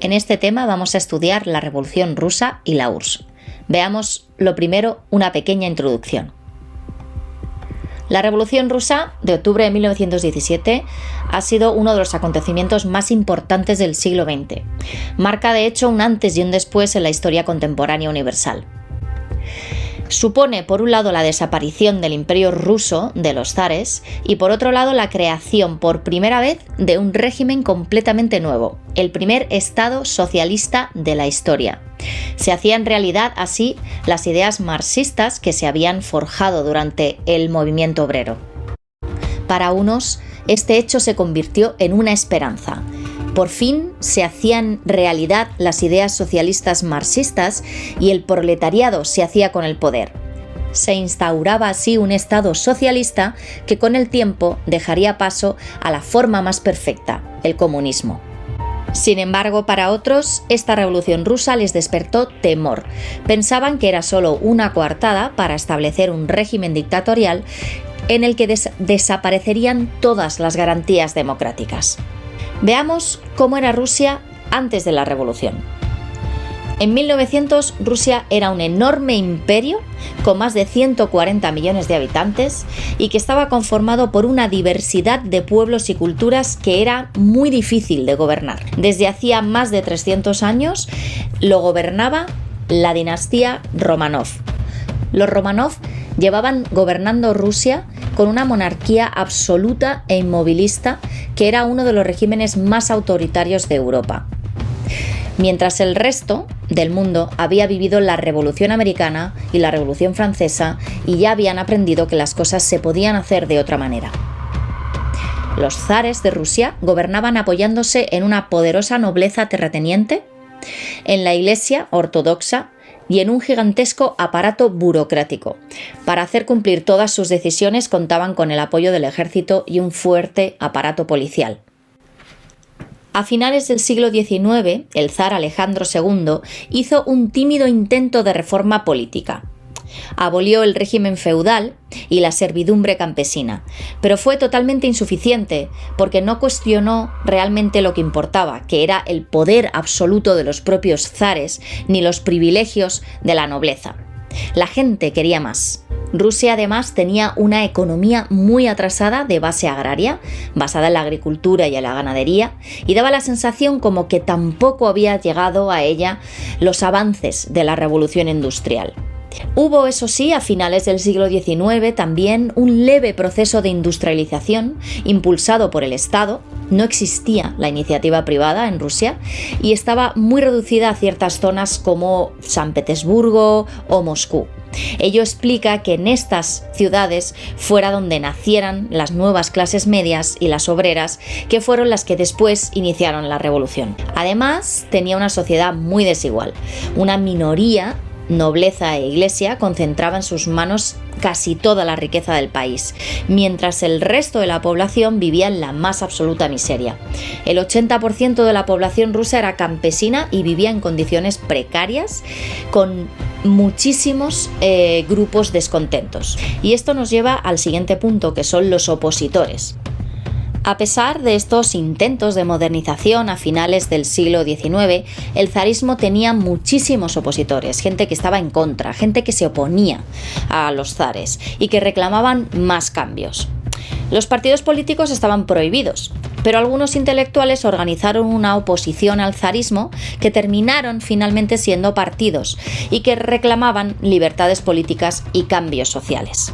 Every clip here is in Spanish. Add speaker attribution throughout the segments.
Speaker 1: En este tema vamos a estudiar la Revolución Rusa y la URSS. Veamos lo primero, una pequeña introducción. La Revolución Rusa de octubre de 1917 ha sido uno de los acontecimientos más importantes del siglo XX. Marca de hecho un antes y un después en la historia contemporánea universal. Supone, por un lado, la desaparición del Imperio ruso de los zares y, por otro lado, la creación por primera vez de un régimen completamente nuevo, el primer Estado socialista de la historia. Se hacían realidad así las ideas marxistas que se habían forjado durante el movimiento obrero. Para unos, este hecho se convirtió en una esperanza. Por fin se hacían realidad las ideas socialistas marxistas y el proletariado se hacía con el poder. Se instauraba así un Estado socialista que con el tiempo dejaría paso a la forma más perfecta, el comunismo. Sin embargo, para otros, esta revolución rusa les despertó temor. Pensaban que era solo una coartada para establecer un régimen dictatorial en el que desaparecerían todas las garantías democráticas. Veamos cómo era Rusia antes de la revolución. En 1900, Rusia era un enorme imperio con más de 140 millones de habitantes y que estaba conformado por una diversidad de pueblos y culturas que era muy difícil de gobernar. Desde hacía más de 300 años lo gobernaba la dinastía Romanov. Los Romanov llevaban gobernando Rusia con una monarquía absoluta e inmovilista que era uno de los regímenes más autoritarios de Europa. Mientras el resto del mundo había vivido la Revolución Americana y la Revolución Francesa y ya habían aprendido que las cosas se podían hacer de otra manera. Los zares de Rusia gobernaban apoyándose en una poderosa nobleza terrateniente, en la Iglesia ortodoxa y en un gigantesco aparato burocrático. Para hacer cumplir todas sus decisiones contaban con el apoyo del ejército y un fuerte aparato policial. A finales del siglo XIX, el zar Alejandro II hizo un tímido intento de reforma política. Abolió el régimen feudal y la servidumbre campesina, pero fue totalmente insuficiente porque no cuestionó realmente lo que importaba, que era el poder absoluto de los propios zares ni los privilegios de la nobleza. La gente quería más. Rusia además tenía una economía muy atrasada de base agraria, basada en la agricultura y en la ganadería, y daba la sensación como que tampoco había llegado a ella los avances de la revolución industrial. Hubo, eso sí, a finales del siglo XIX también un leve proceso de industrialización impulsado por el Estado. No existía la iniciativa privada en Rusia y estaba muy reducida a ciertas zonas como San Petersburgo o Moscú. Ello explica que en estas ciudades fuera donde nacieran las nuevas clases medias y las obreras, que fueron las que después iniciaron la revolución. Además, tenía una sociedad muy desigual. Una minoría, nobleza e iglesia, concentraba en sus manos casi toda la riqueza del país, mientras el resto de la población vivía en la más absoluta miseria. El 80% de la población rusa era campesina y vivía en condiciones precarias, con muchísimos grupos descontentos. Y esto nos lleva al siguiente punto, que son los opositores. A pesar de estos intentos de modernización a finales del siglo XIX, el zarismo tenía muchísimos opositores, gente que estaba en contra, gente que se oponía a los zares y que reclamaban más cambios. Los partidos políticos estaban prohibidos, pero algunos intelectuales organizaron una oposición al zarismo que terminaron finalmente siendo partidos y que reclamaban libertades políticas y cambios sociales.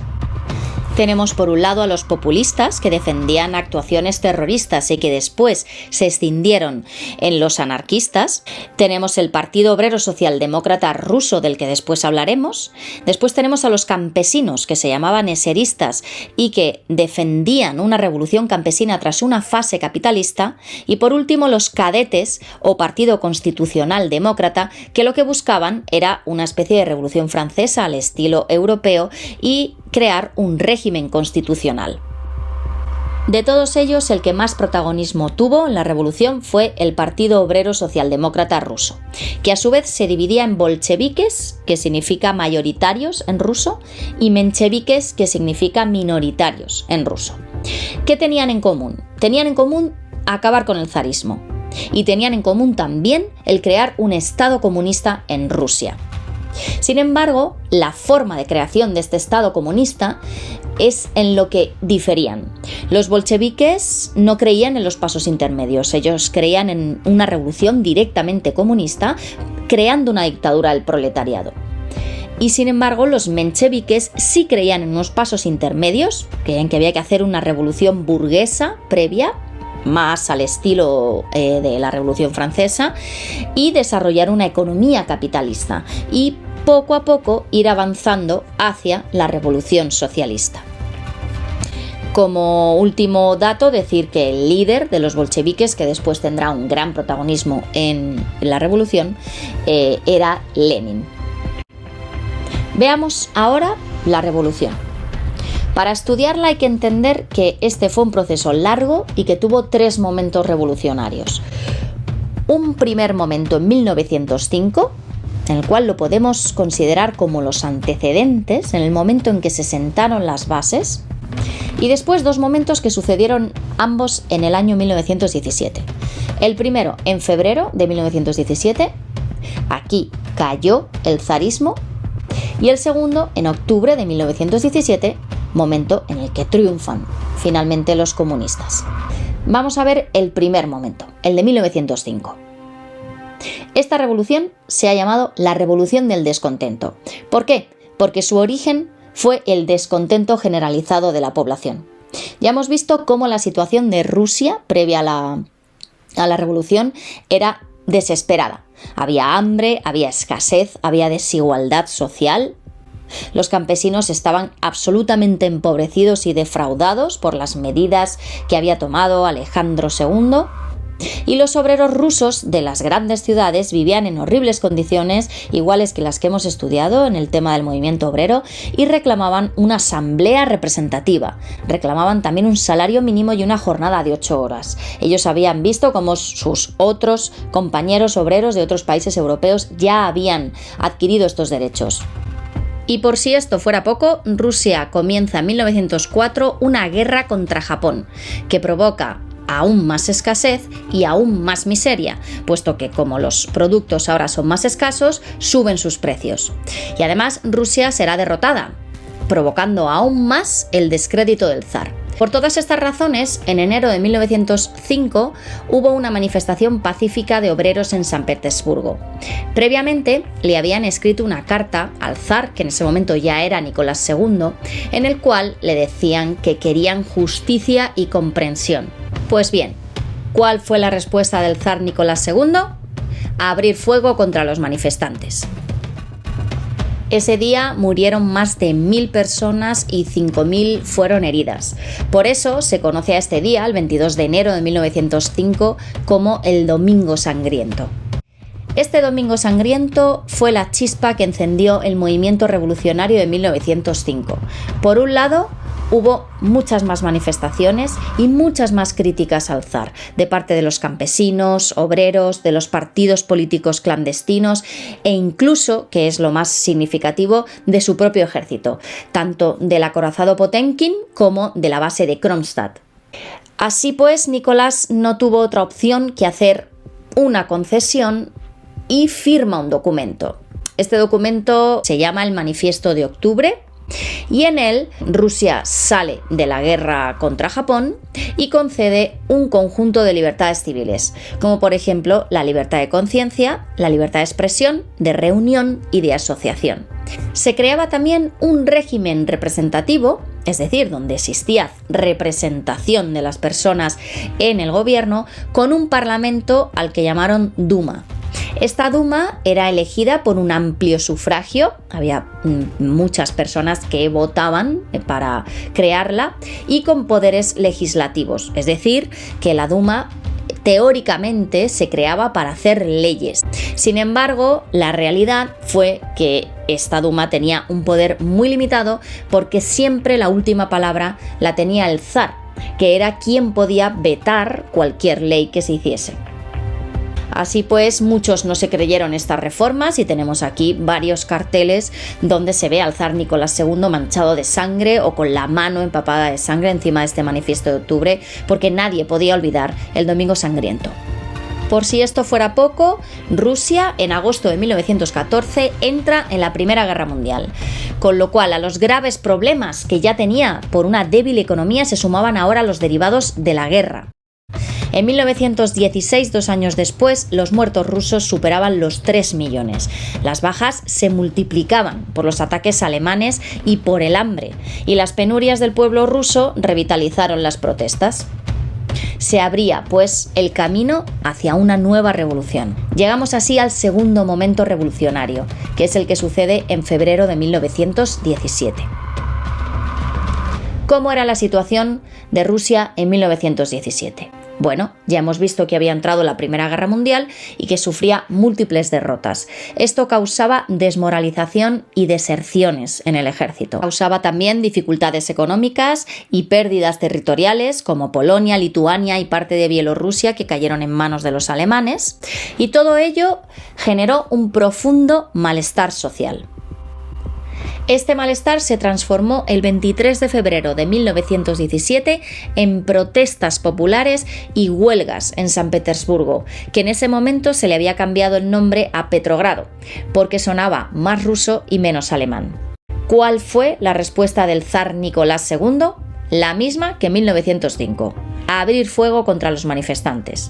Speaker 1: Tenemos por un lado a los populistas, que defendían actuaciones terroristas y que después se escindieron en los anarquistas. Tenemos el Partido Obrero Socialdemócrata Ruso, del que después hablaremos. Después tenemos a los campesinos, que se llamaban eseristas y que defendían una revolución campesina tras una fase capitalista. Y por último los cadetes o Partido Constitucional Demócrata, que lo que buscaban era una especie de revolución francesa al estilo europeo y crear un régimen constitucional. De todos ellos, el que más protagonismo tuvo en la revolución fue el Partido Obrero Socialdemócrata Ruso, que a su vez se dividía en bolcheviques, que significa mayoritarios en ruso, y mencheviques, que significa minoritarios en ruso. ¿Qué tenían en común? Tenían en común acabar con el zarismo. y tenían en común también el crear un Estado comunista en Rusia. Sin embargo, la forma de creación de este Estado comunista es en lo que diferían. Los bolcheviques no creían en los pasos intermedios, ellos creían en una revolución directamente comunista, creando una dictadura del proletariado. Y sin embargo, los mencheviques sí creían en unos pasos intermedios, creían que había que hacer una revolución burguesa previa, más al estilo de la Revolución Francesa, y desarrollar una economía capitalista y poco a poco ir avanzando hacia la revolución socialista. Como último dato, decir que el líder de los bolcheviques, que después tendrá un gran protagonismo en la revolución, era Lenin. Veamos ahora la revolución. Para estudiarla hay que entender que este fue un proceso largo y que tuvo 3 momentos revolucionarios. Un primer momento en 1905, en el cual lo podemos considerar como los antecedentes, en el momento en que se sentaron las bases, y después 2 momentos que sucedieron ambos en el año 1917. El primero en febrero de 1917, aquí cayó el zarismo, y el segundo en octubre de 1917, momento en el que triunfan finalmente los comunistas. Vamos a ver el primer momento, el de 1905. Esta revolución se ha llamado la Revolución del Descontento. ¿Por qué? Porque su origen fue el descontento generalizado de la población. Ya hemos visto cómo la situación de Rusia previa a la revolución era desesperada. Había hambre, había escasez, había desigualdad social. Los campesinos estaban absolutamente empobrecidos y defraudados por las medidas que había tomado Alejandro II. Y los obreros rusos de las grandes ciudades vivían en horribles condiciones, iguales que las que hemos estudiado en el tema del movimiento obrero, y reclamaban una asamblea representativa. Reclamaban también un salario mínimo y una jornada de 8 horas. Ellos habían visto cómo sus otros compañeros obreros de otros países europeos ya habían adquirido estos derechos. Y por si esto fuera poco, Rusia comienza en 1904 una guerra contra Japón, que provoca aún más escasez y aún más miseria, puesto que como los productos ahora son más escasos, suben sus precios. Y además Rusia será derrotada, provocando aún más el descrédito del zar. Por todas estas razones, en enero de 1905 hubo una manifestación pacífica de obreros en San Petersburgo. Previamente le habían escrito una carta al zar, que en ese momento ya era Nicolás II, en el cual le decían que querían justicia y comprensión. Pues bien, ¿cuál fue la respuesta del zar Nicolás II? Abrir fuego contra los manifestantes. Ese día murieron más de 1000 personas y 5000 fueron heridas. Por eso se conoce a este día, el 22 de enero de 1905, como el Domingo Sangriento. Este Domingo Sangriento fue la chispa que encendió el movimiento revolucionario de 1905. Por un lado, hubo muchas más manifestaciones y muchas más críticas al zar, de parte de los campesinos, obreros, de los partidos políticos clandestinos e incluso, que es lo más significativo, de su propio ejército, tanto del acorazado Potemkin como de la base de Kronstadt. Así pues, Nicolás no tuvo otra opción que hacer una concesión y firma un documento. Este documento se llama el Manifiesto de Octubre, y en él Rusia sale de la guerra contra Japón y concede un conjunto de libertades civiles, como por ejemplo la libertad de conciencia, la libertad de expresión, de reunión y de asociación. Se creaba también un régimen representativo, es decir, donde existía representación de las personas en el gobierno, con un parlamento al que llamaron Duma. Esta Duma era elegida por un amplio sufragio, había muchas personas que votaban para crearla, y con poderes legislativos, es decir, que la Duma teóricamente se creaba para hacer leyes. Sin embargo, la realidad fue que esta Duma tenía un poder muy limitado porque siempre la última palabra la tenía el zar, que era quien podía vetar cualquier ley que se hiciese. Así pues, muchos no se creyeron estas reformas y tenemos aquí varios carteles donde se ve al zar Nicolás II manchado de sangre o con la mano empapada de sangre encima de este manifiesto de octubre, porque nadie podía olvidar el Domingo Sangriento. Por si esto fuera poco, Rusia en agosto de 1914 entra en la Primera Guerra Mundial, con lo cual a los graves problemas que ya tenía por una débil economía se sumaban ahora los derivados de la guerra. En 1916, 2 años después, los muertos rusos superaban los 3 millones. Las bajas se multiplicaban por los ataques alemanes y por el hambre, y las penurias del pueblo ruso revitalizaron las protestas. Se abría, pues, el camino hacia una nueva revolución. Llegamos así al segundo momento revolucionario, que es el que sucede en febrero de 1917. ¿Cómo era la situación de Rusia en 1917? Bueno, ya hemos visto que había entrado la Primera Guerra Mundial y que sufría múltiples derrotas. Esto causaba desmoralización y deserciones en el ejército. Causaba también dificultades económicas y pérdidas territoriales como Polonia, Lituania y parte de Bielorrusia que cayeron en manos de los alemanes. Y todo ello generó un profundo malestar social. Este malestar se transformó el 23 de febrero de 1917 en protestas populares y huelgas en San Petersburgo, que en ese momento se le había cambiado el nombre a Petrogrado, porque sonaba más ruso y menos alemán. ¿Cuál fue la respuesta del zar Nicolás II? La misma que en 1905. A abrir fuego contra los manifestantes.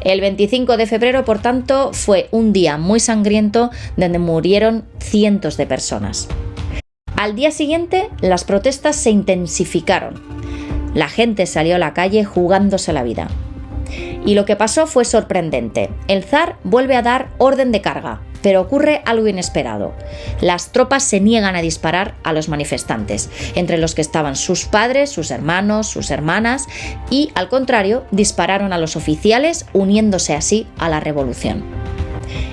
Speaker 1: El 25 de febrero, por tanto, fue un día muy sangriento donde murieron cientos de personas. Al día siguiente, las protestas se intensificaron. La gente salió a la calle jugándose la vida. Y lo que pasó fue sorprendente. El zar vuelve a dar orden de carga, pero ocurre algo inesperado. Las tropas se niegan a disparar a los manifestantes, entre los que estaban sus padres, sus hermanos, sus hermanas, y, al contrario, dispararon a los oficiales, uniéndose así a la revolución.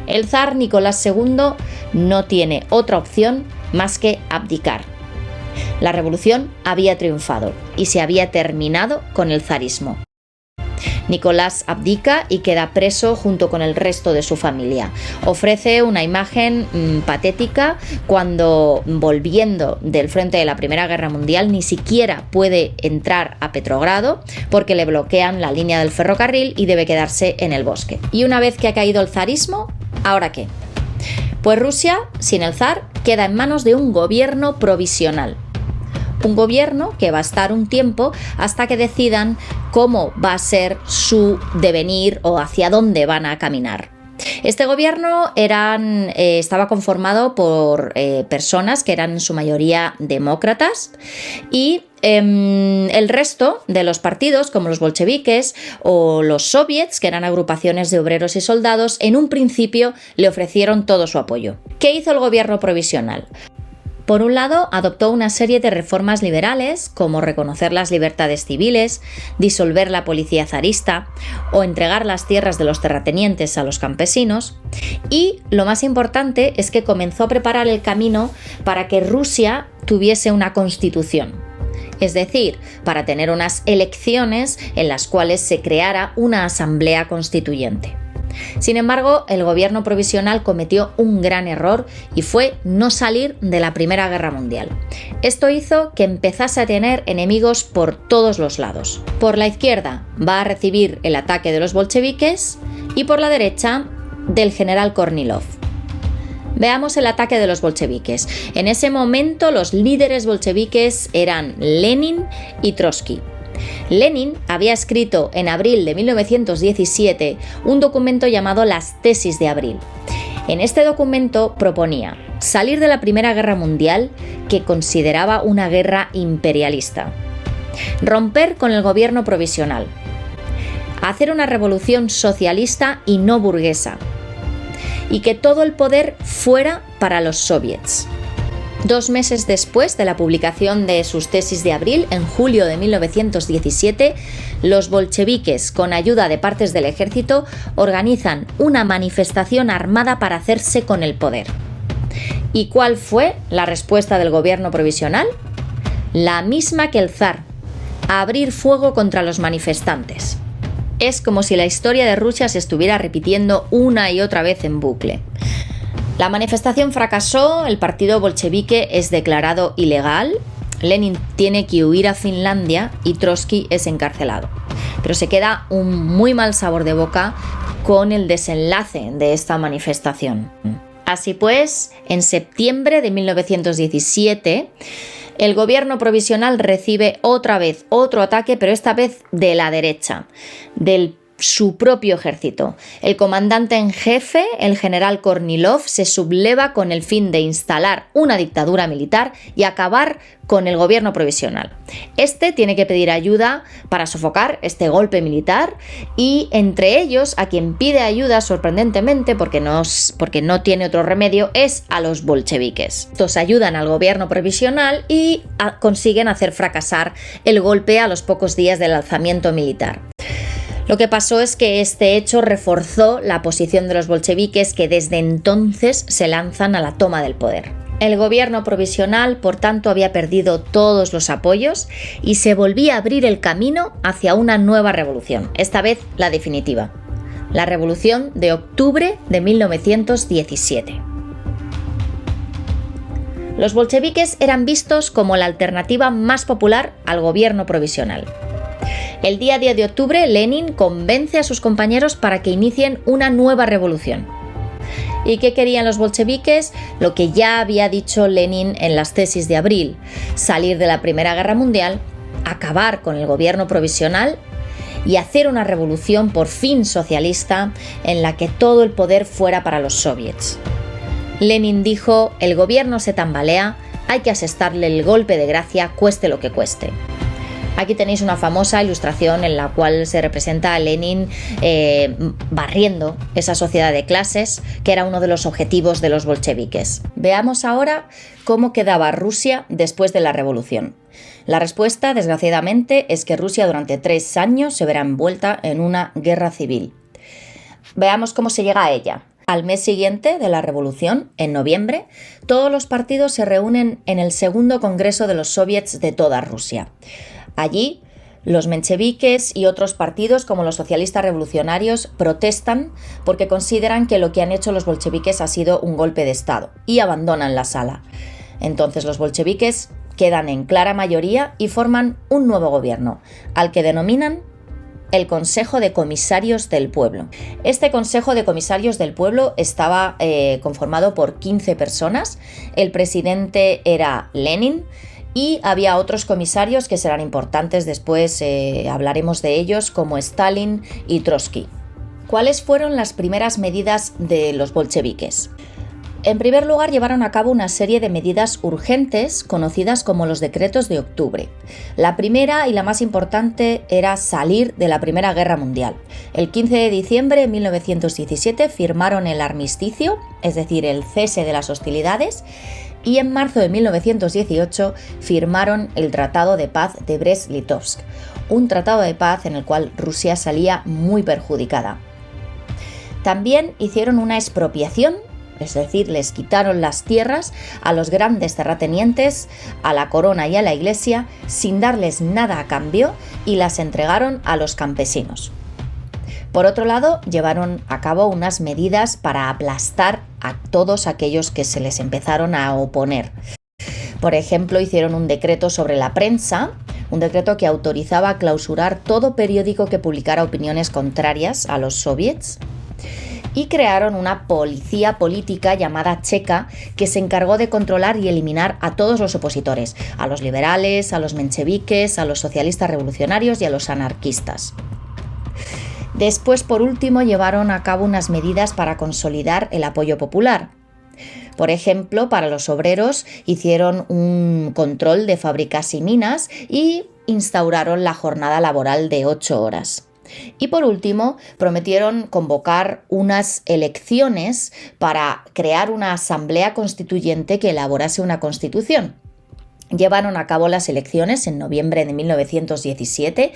Speaker 1: El zar Nicolás II no tiene otra opción más que abdicar. La revolución había triunfado y se había terminado con el zarismo. Nicolás abdica y queda preso junto con el resto de su familia. Ofrece una imagen patética cuando, volviendo del frente de la Primera Guerra Mundial, ni siquiera puede entrar a Petrogrado porque le bloquean la línea del ferrocarril y debe quedarse en el bosque. Y una vez que ha caído el zarismo, ¿ahora qué? Pues Rusia, sin el zar, queda en manos de un gobierno provisional. Un gobierno que va a estar un tiempo hasta que decidan cómo va a ser su devenir o hacia dónde van a caminar. Este gobierno estaba conformado por personas que eran en su mayoría demócratas y el resto de los partidos, como los bolcheviques o los soviets, que eran agrupaciones de obreros y soldados, en un principio le ofrecieron todo su apoyo. ¿Qué hizo el gobierno provisional? Por un lado, adoptó una serie de reformas liberales, como reconocer las libertades civiles, disolver la policía zarista o entregar las tierras de los terratenientes a los campesinos. Y lo más importante es que comenzó a preparar el camino para que Rusia tuviese una constitución. Es decir, para tener unas elecciones en las cuales se creara una asamblea constituyente. Sin embargo, el gobierno provisional cometió un gran error y fue no salir de la Primera Guerra Mundial. Esto hizo que empezase a tener enemigos por todos los lados. Por la izquierda va a recibir el ataque de los bolcheviques y por la derecha del general Kornilov. Veamos el ataque de los bolcheviques. En ese momento los líderes bolcheviques eran Lenin y Trotsky. Lenin había escrito en abril de 1917 un documento llamado Las Tesis de Abril. En este documento proponía salir de la Primera Guerra Mundial, que consideraba una guerra imperialista, romper con el gobierno provisional, hacer una revolución socialista y no burguesa, y que todo el poder fuera para los soviets. 2 meses después de la publicación de sus tesis de abril, en julio de 1917, los bolcheviques, con ayuda de partes del ejército, organizan una manifestación armada para hacerse con el poder. ¿Y cuál fue la respuesta del gobierno provisional? La misma que el zar: abrir fuego contra los manifestantes. Es como si la historia de Rusia se estuviera repitiendo una y otra vez en bucle. La manifestación fracasó, el partido bolchevique es declarado ilegal, Lenin tiene que huir a Finlandia y Trotsky es encarcelado. Pero se queda un muy mal sabor de boca con el desenlace de esta manifestación. Así pues, en septiembre de 1917, el gobierno provisional recibe otra vez otro ataque, pero esta vez de la derecha, de su propio ejército. El comandante en jefe, el general Kornilov, se subleva con el fin de instalar una dictadura militar y acabar con el gobierno provisional. Este tiene que pedir ayuda para sofocar este golpe militar y entre ellos a quien pide ayuda, sorprendentemente, porque no tiene otro remedio, es a los bolcheviques. Estos ayudan al gobierno provisional y consiguen hacer fracasar el golpe a los pocos días del alzamiento militar. Lo que pasó es que este hecho reforzó la posición de los bolcheviques, que desde entonces se lanzan a la toma del poder. El gobierno provisional, por tanto, había perdido todos los apoyos y se volvía a abrir el camino hacia una nueva revolución, esta vez la definitiva, la Revolución de Octubre de 1917. Los bolcheviques eran vistos como la alternativa más popular al gobierno provisional. El día 10 de octubre, Lenin convence a sus compañeros para que inicien una nueva revolución. ¿Y qué querían los bolcheviques? Lo que ya había dicho Lenin en las tesis de abril: salir de la Primera Guerra Mundial, acabar con el gobierno provisional y hacer una revolución por fin socialista en la que todo el poder fuera para los soviets. Lenin dijo: el gobierno se tambalea, hay que asestarle el golpe de gracia, cueste lo que cueste. Aquí tenéis una famosa ilustración en la cual se representa a Lenin barriendo esa sociedad de clases, que era uno de los objetivos de los bolcheviques. Veamos ahora cómo quedaba Rusia después de la revolución. La respuesta, desgraciadamente, es que Rusia durante 3 años se verá envuelta en una guerra civil. Veamos cómo se llega a ella. Al mes siguiente de la revolución, en noviembre, todos los partidos se reúnen en el segundo congreso de los soviets de toda Rusia. Allí, los mencheviques y otros partidos como los socialistas revolucionarios protestan porque consideran que lo que han hecho los bolcheviques ha sido un golpe de Estado y abandonan la sala. Entonces los bolcheviques quedan en clara mayoría y forman un nuevo gobierno, al que denominan el Consejo de Comisarios del Pueblo. Este Consejo de Comisarios del Pueblo estaba conformado por 15 personas. El presidente era Lenin, y había otros comisarios que serán importantes después, hablaremos de ellos, como Stalin y Trotsky. ¿Cuáles fueron las primeras medidas de los bolcheviques? En primer lugar, llevaron a cabo una serie de medidas urgentes conocidas como los decretos de octubre. La primera y la más importante era salir de la Primera Guerra Mundial. El 15 de diciembre de 1917 firmaron el armisticio, es decir, el cese de las hostilidades, y en marzo de 1918 firmaron el Tratado de Paz de Brest-Litovsk, un tratado de paz en el cual Rusia salía muy perjudicada. También hicieron una expropiación, es decir, les quitaron las tierras a los grandes terratenientes, a la corona y a la iglesia, sin darles nada a cambio, y las entregaron a los campesinos. Por otro lado, llevaron a cabo unas medidas para aplastar a todos aquellos que se les empezaron a oponer. Por ejemplo, hicieron un decreto sobre la prensa, un decreto que autorizaba clausurar todo periódico que publicara opiniones contrarias a los soviets, y crearon una policía política llamada Cheka, que se encargó de controlar y eliminar a todos los opositores, a los liberales, a los mencheviques, a los socialistas revolucionarios y a los anarquistas. Después, por último, llevaron a cabo unas medidas para consolidar el apoyo popular. Por ejemplo, para los obreros hicieron un control de fábricas y minas y instauraron la jornada laboral de 8 horas. Y por último, prometieron convocar unas elecciones para crear una asamblea constituyente que elaborase una constitución. Llevaron a cabo las elecciones en noviembre de 1917,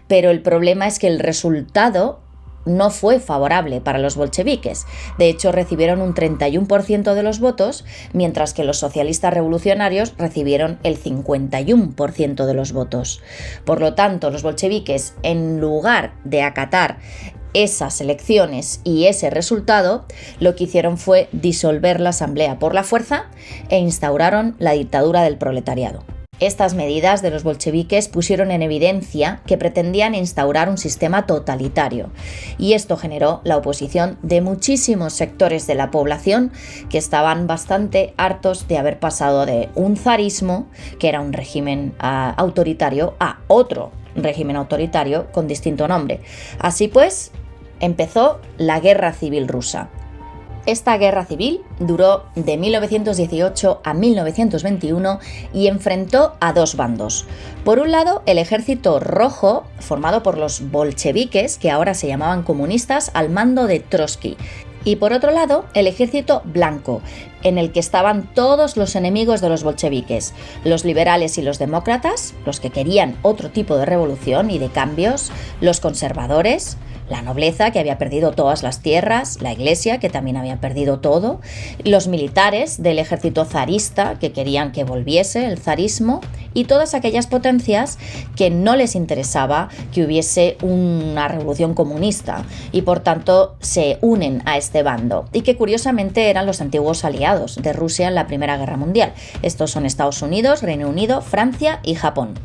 Speaker 1: pero el problema es que el resultado no fue favorable para los bolcheviques. De hecho, recibieron un 31% de los votos, mientras que los socialistas revolucionarios recibieron el 51% de los votos. Por lo tanto, los bolcheviques, en lugar de acatar esas elecciones y ese resultado, lo que hicieron fue disolver la asamblea por la fuerza e instauraron la dictadura del proletariado. Estas medidas de los bolcheviques pusieron en evidencia que pretendían instaurar un sistema totalitario, y esto generó la oposición de muchísimos sectores de la población que estaban bastante hartos de haber pasado de un zarismo, que era un régimen autoritario, a otro régimen autoritario con distinto nombre. Así pues, empezó la Guerra Civil Rusa. Esta guerra civil duró de 1918 a 1921 y enfrentó a dos bandos. Por un lado, el Ejército Rojo, formado por los bolcheviques, que ahora se llamaban comunistas, al mando de Trotsky. Y por otro lado, el Ejército Blanco, en el que estaban todos los enemigos de los bolcheviques, los liberales y los demócratas, los que querían otro tipo de revolución y de cambios, los conservadores, la nobleza, que había perdido todas las tierras, la iglesia, que también había perdido todo, los militares del ejército zarista, que querían que volviese el zarismo, y todas aquellas potencias que no les interesaba que hubiese una revolución comunista, y por tanto se unen a este bando, y que curiosamente eran los antiguos aliados de Rusia en la Primera Guerra Mundial. Estos son Estados Unidos, Reino Unido, Francia y Japón.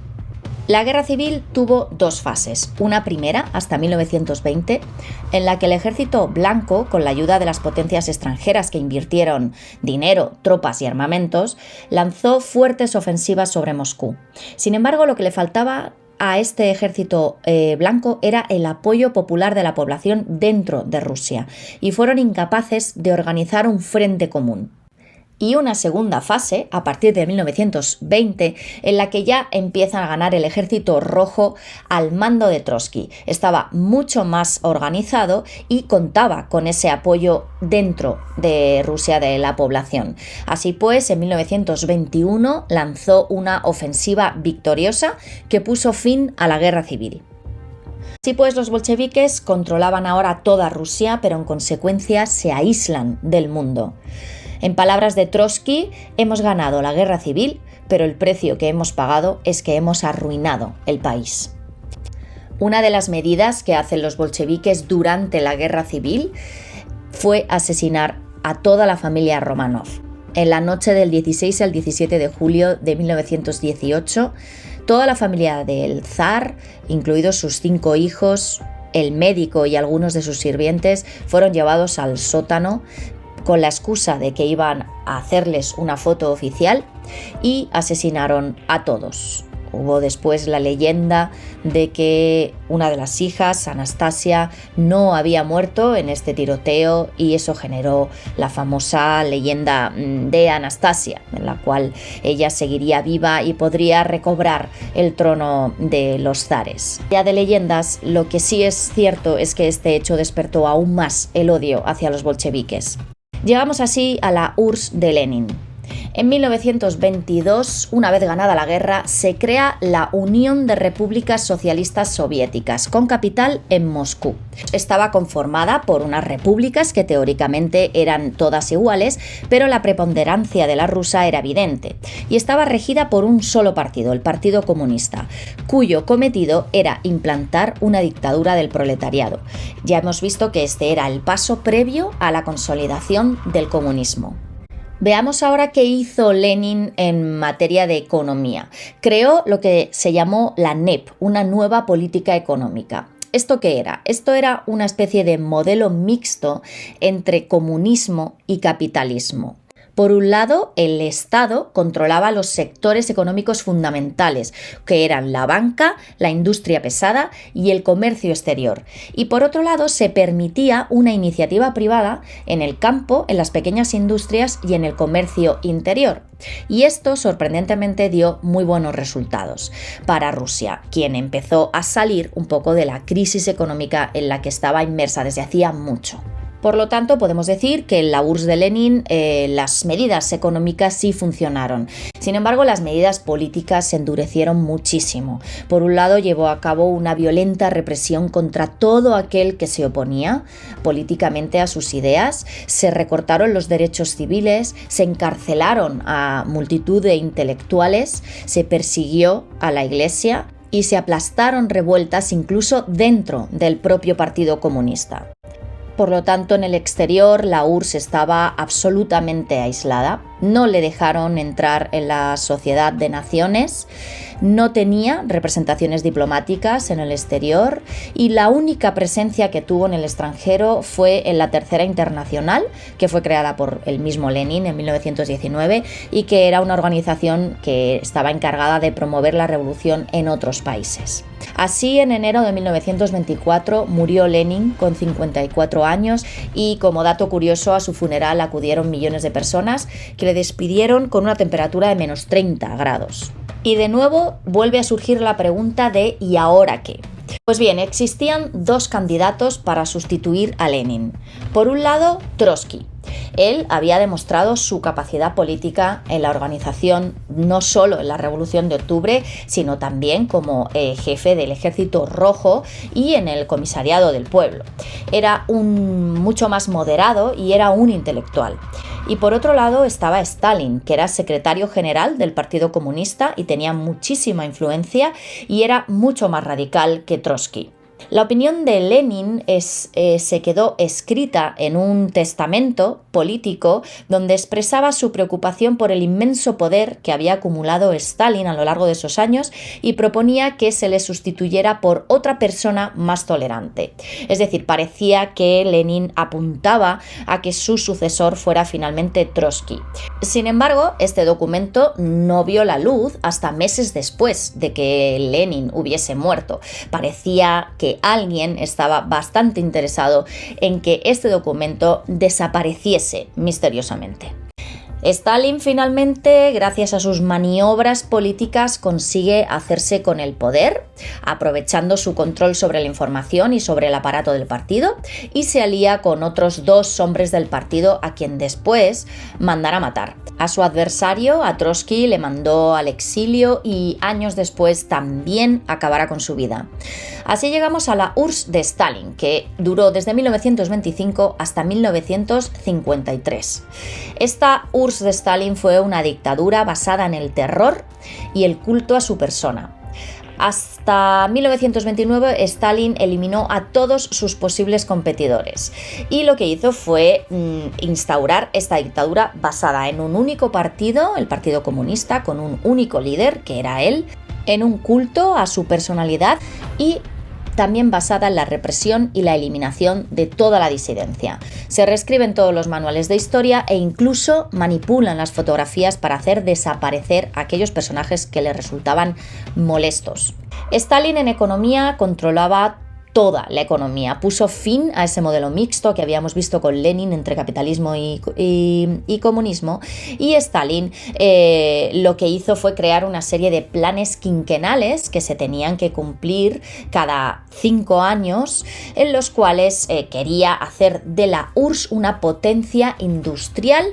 Speaker 1: La guerra civil tuvo dos fases, una primera hasta 1920, en la que el ejército blanco, con la ayuda de las potencias extranjeras que invirtieron dinero, tropas y armamentos, lanzó fuertes ofensivas sobre Moscú. Sin embargo, lo que le faltaba a este ejército blanco era el apoyo popular de la población dentro de Rusia, y fueron incapaces de organizar un frente común. Y una segunda fase, a partir de 1920, en la que ya empiezan a ganar el Ejército Rojo al mando de Trotsky. Estaba mucho más organizado y contaba con ese apoyo dentro de Rusia de la población. Así pues, en 1921 lanzó una ofensiva victoriosa que puso fin a la guerra civil. Así pues, los bolcheviques controlaban ahora toda Rusia, pero en consecuencia se aíslan del mundo. En palabras de Trotsky, hemos ganado la guerra civil, pero el precio que hemos pagado es que hemos arruinado el país. Una de las medidas que hacen los bolcheviques durante la guerra civil fue asesinar a toda la familia Romanov. En la noche del 16 al 17 de julio de 1918, toda la familia del zar, incluidos sus 5 hijos, el médico y algunos de sus sirvientes, fueron llevados al sótano con la excusa de que iban a hacerles una foto oficial, y asesinaron a todos. Hubo después la leyenda de que una de las hijas, Anastasia, no había muerto en este tiroteo, y eso generó la famosa leyenda de Anastasia, en la cual ella seguiría viva y podría recobrar el trono de los zares. Ya de leyendas, lo que sí es cierto es que este hecho despertó aún más el odio hacia los bolcheviques. Llegamos así a la URSS de Lenin. En 1922, una vez ganada la guerra, se crea la Unión de Repúblicas Socialistas Soviéticas, con capital en Moscú. Estaba conformada por unas repúblicas que teóricamente eran todas iguales, pero la preponderancia de la rusa era evidente, y estaba regida por un solo partido, el Partido Comunista, cuyo cometido era implantar una dictadura del proletariado. Ya hemos visto que este era el paso previo a la consolidación del comunismo. Veamos ahora qué hizo Lenin en materia de economía. Creó lo que se llamó la NEP, una nueva política económica. ¿Esto qué era? Esto era una especie de modelo mixto entre comunismo y capitalismo. Por un lado, el Estado controlaba los sectores económicos fundamentales, que eran la banca, la industria pesada y el comercio exterior. Y por otro lado, se permitía una iniciativa privada en el campo, en las pequeñas industrias y en el comercio interior. Y esto, sorprendentemente, dio muy buenos resultados para Rusia, quien empezó a salir un poco de la crisis económica en la que estaba inmersa desde hacía mucho. Por lo tanto, podemos decir que en la URSS de Lenin las medidas económicas sí funcionaron. Sin embargo, las medidas políticas se endurecieron muchísimo. Por un lado, llevó a cabo una violenta represión contra todo aquel que se oponía políticamente a sus ideas, se recortaron los derechos civiles, se encarcelaron a multitud de intelectuales, se persiguió a la Iglesia y se aplastaron revueltas incluso dentro del propio Partido Comunista. Por lo tanto, en el exterior la URSS estaba absolutamente aislada. no le dejaron entrar en la Sociedad de Naciones, no tenía representaciones diplomáticas en el exterior y la única presencia que tuvo en el extranjero fue en la Tercera Internacional, que fue creada por el mismo Lenin en 1919 y que era una organización que estaba encargada de promover la revolución en otros países. Así, en enero de 1924 murió Lenin con 54 años y, como dato curioso, a su funeral acudieron millones de personas que le despidieron con una temperatura de menos 30 grados. Y de nuevo vuelve a surgir la pregunta de ¿y ahora qué? Pues bien, existían dos candidatos para sustituir a Lenin. Por un lado, Trotsky. Él había demostrado su capacidad política en la organización, no solo en la Revolución de Octubre, sino también como jefe del Ejército Rojo y en el Comisariado del Pueblo. Era mucho más moderado y era un intelectual. Y por otro lado estaba Stalin, que era secretario general del Partido Comunista y tenía muchísima influencia y era mucho más radical que Trotsky. La opinión de Lenin se quedó escrita en un testamento político donde expresaba su preocupación por el inmenso poder que había acumulado Stalin a lo largo de esos años y proponía que se le sustituyera por otra persona más tolerante. Es decir, parecía que Lenin apuntaba a que su sucesor fuera finalmente Trotsky. Sin embargo, este documento no vio la luz hasta meses después de que Lenin hubiese muerto. Parecía que alguien estaba bastante interesado en que este documento desapareciese misteriosamente. Stalin finalmente, gracias a sus maniobras políticas, consigue hacerse con el poder, aprovechando su control sobre la información y sobre el aparato del partido, y se alía con otros dos hombres del partido a quien después mandará matar. A su adversario, a Trotsky, le mandó al exilio y años después también acabará con su vida. Así llegamos a la URSS de Stalin, que duró desde 1925 hasta 1953. Esta URSS de Stalin fue una dictadura basada en el terror y el culto a su persona. Hasta 1929 Stalin eliminó a todos sus posibles competidores y lo que hizo fue instaurar esta dictadura basada en un único partido, el Partido Comunista, con un único líder, que era él, en un culto a su personalidad y también basada en la represión y la eliminación de toda la disidencia. Se reescriben todos los manuales de historia e incluso manipulan las fotografías para hacer desaparecer aquellos personajes que le resultaban molestos. Stalin en economía controlaba toda la economía, puso fin a ese modelo mixto que habíamos visto con Lenin entre capitalismo y comunismo, y Stalin lo que hizo fue crear una serie de planes quinquenales que se tenían que cumplir cada 5 años, en los cuales quería hacer de la URSS una potencia industrial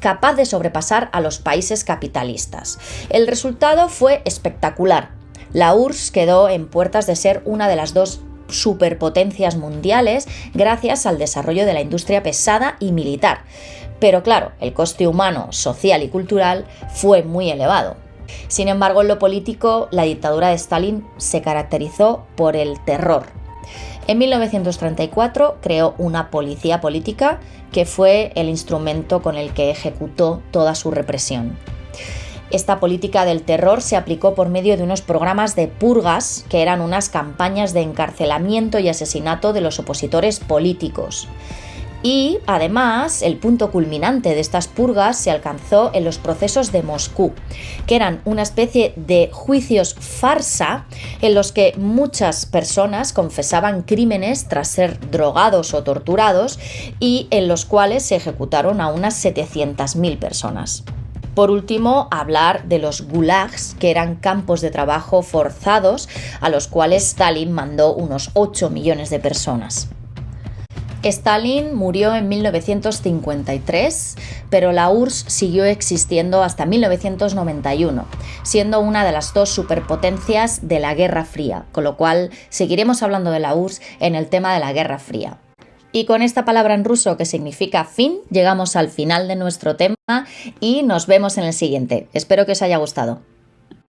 Speaker 1: capaz de sobrepasar a los países capitalistas. El resultado fue espectacular. La URSS quedó en puertas de ser una de las dos superpotencias mundiales gracias al desarrollo de la industria pesada y militar. Pero claro, el coste humano, social y cultural fue muy elevado. Sin embargo, en lo político, la dictadura de Stalin se caracterizó por el terror. En 1934 creó una policía política que fue el instrumento con el que ejecutó toda su represión. Esta política del terror se aplicó por medio de unos programas de purgas, que eran unas campañas de encarcelamiento y asesinato de los opositores políticos. Y, además, el punto culminante de estas purgas se alcanzó en los procesos de Moscú, que eran una especie de juicios farsa en los que muchas personas confesaban crímenes tras ser drogados o torturados y en los cuales se ejecutaron a unas 700.000 personas. Por último, hablar de los gulags, que eran campos de trabajo forzados a los cuales Stalin mandó unos 8 millones de personas. Stalin murió en 1953, pero la URSS siguió existiendo hasta 1991, siendo una de las dos superpotencias de la Guerra Fría, con lo cual seguiremos hablando de la URSS en el tema de la Guerra Fría. Y con esta palabra en ruso que significa fin, llegamos al final de nuestro tema y nos vemos en el siguiente. Espero que os haya gustado.